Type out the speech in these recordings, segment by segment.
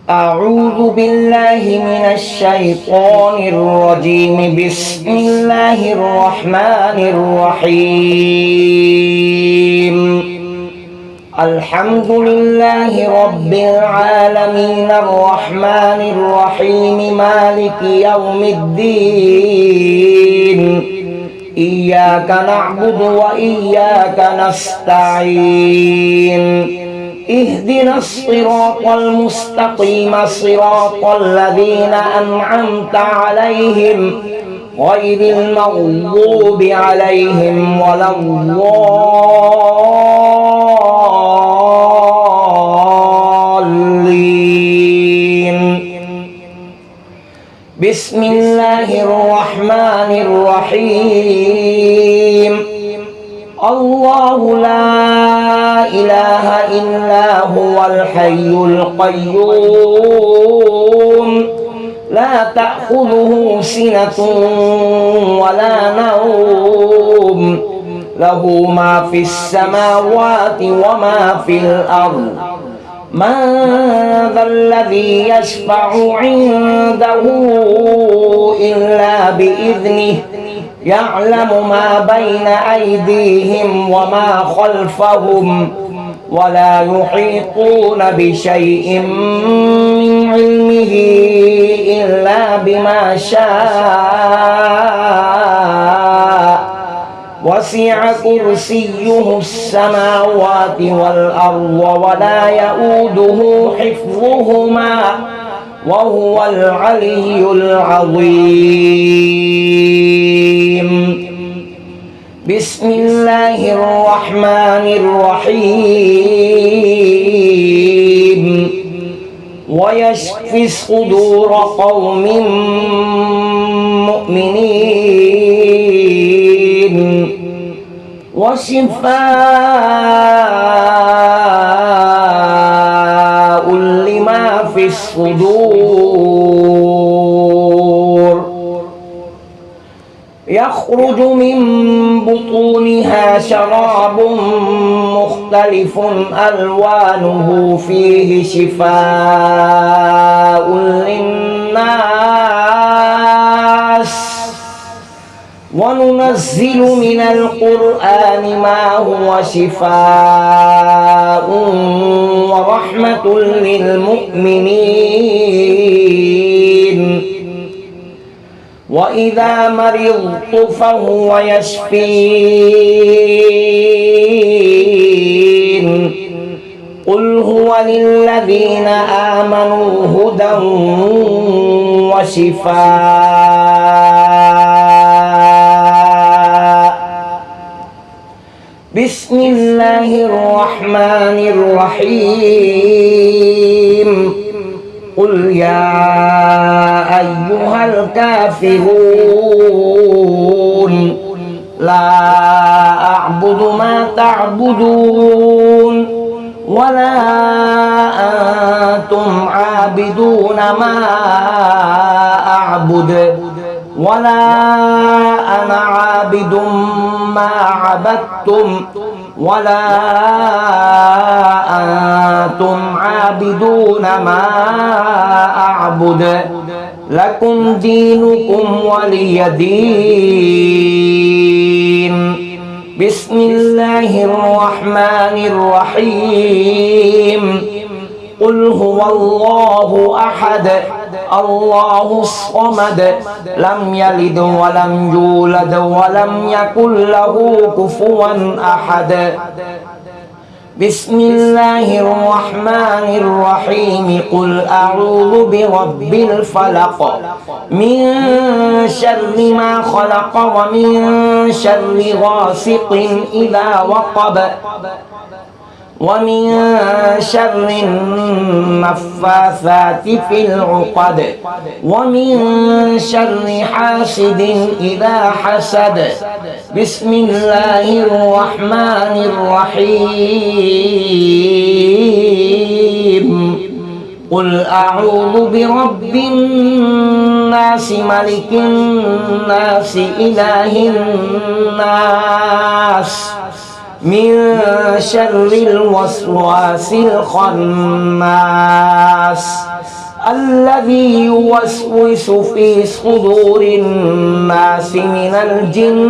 أعوذ بالله من الشيطان الرجيم. بسم الله الرحمن الرحيم. الحمد لله رب العالمين الرحمن الرحيم مالك يوم الدين. إياك نعبد وإياك نستعين. اهدنا الصراط المستقيم صراط الذين أنعمت عليهم غير المغضوب عليهم ولا الضالين. بسم الله الرحمن الرحيم. الله لا إله إلا هو الحي القيوم لا تأخذه سنة ولا نوم له ما في السماوات وما في الأرض. من ذا الذي يشفع عنده إلا بإذنه يعلم ما بين أيديهم وما خلفهم ولا يحيطون بشيء من علمه إلا بما شاء. وسع كرسيه السماوات والأرض ولا يؤوده حفظهما وهو العلي العظيم. بسم الله الرحمن الرحيم. ويشفي صدور قوم مؤمنين وشفاء لما في الصدور. يخرج من بطونها شراب مختلف ألوانه فيه شفاء للناس. وننزل من القرآن ما هو شفاء ورحمة للمؤمنين. وإذا مرضت فهو يشفين. قل هو للذين آمنوا هدى وشفاء. بسم الله الرحمن الرحيم. قل يا أيها الكافرون لا أعبد ما تعبدون ولا أنتم عابدون ما أعبد ولا أنا عابد ما عبدتم ولا أنتم عابدون ما أعبد لكم دينكم ولي دين. بسم الله الرحمن الرحيم. قل هو الله أحد الله الصمد لم يلد ولم يولد ولم يكن له كفوا أحد. بسم الله الرحمن الرحيم. قل أعوذ برب الفلق من شر ما خلق ومن شر غاسق إذا وقب ومن شر النفاثات في العقد ومن شر حاسد إذا حسد. بسم الله الرحمن الرحيم. قل أعوذ برب الناس ملك الناس إله الناس من شر الوسواس الخناس الذي يوسوس في صدور الناس من الجنة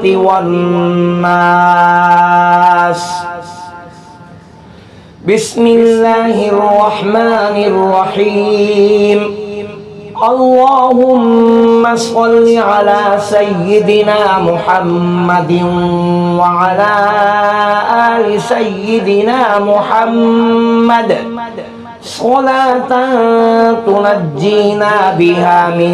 والناس. بسم الله الرحمن الرحيم. اللهم صل على سيدنا محمد وعلى آل سيدنا محمد صلاة تنجينا بها من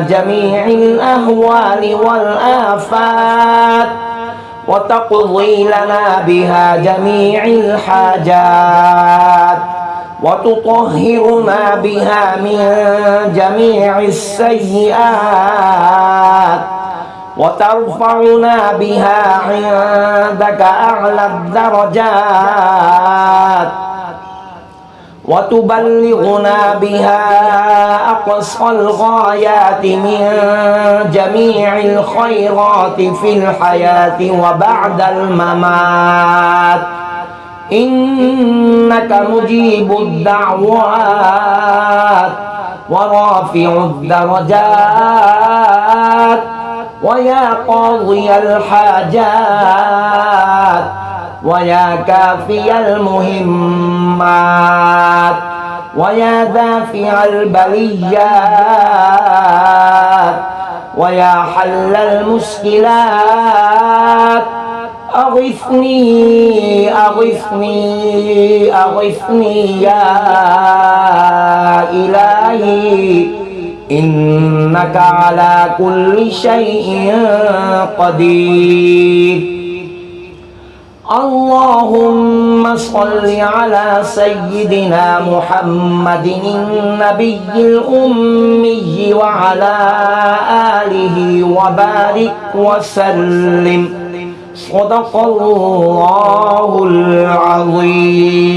جميع الأهوال والآفات وتقضي لنا بها جميع الحاجات وتطهرنا بها من جميع السيئات وترفعنا بها عندك أعلى الدرجات وتبلغنا بها أقصى الغايات من جميع الخيرات في الحياة وبعد الممات إنك مجيب الدعوات ورافع الدرجات ويا قاضي الحاجات ويا كافي المهمات ويا دافع البليات ويا حل المشكلات أغثني أغثني أغثني يا إلهي إنك على كل شيء قدير. اللهم صل على سيدنا محمد النبي الأمي وعلى آله وبارك وسلم. صدق الله العظيم.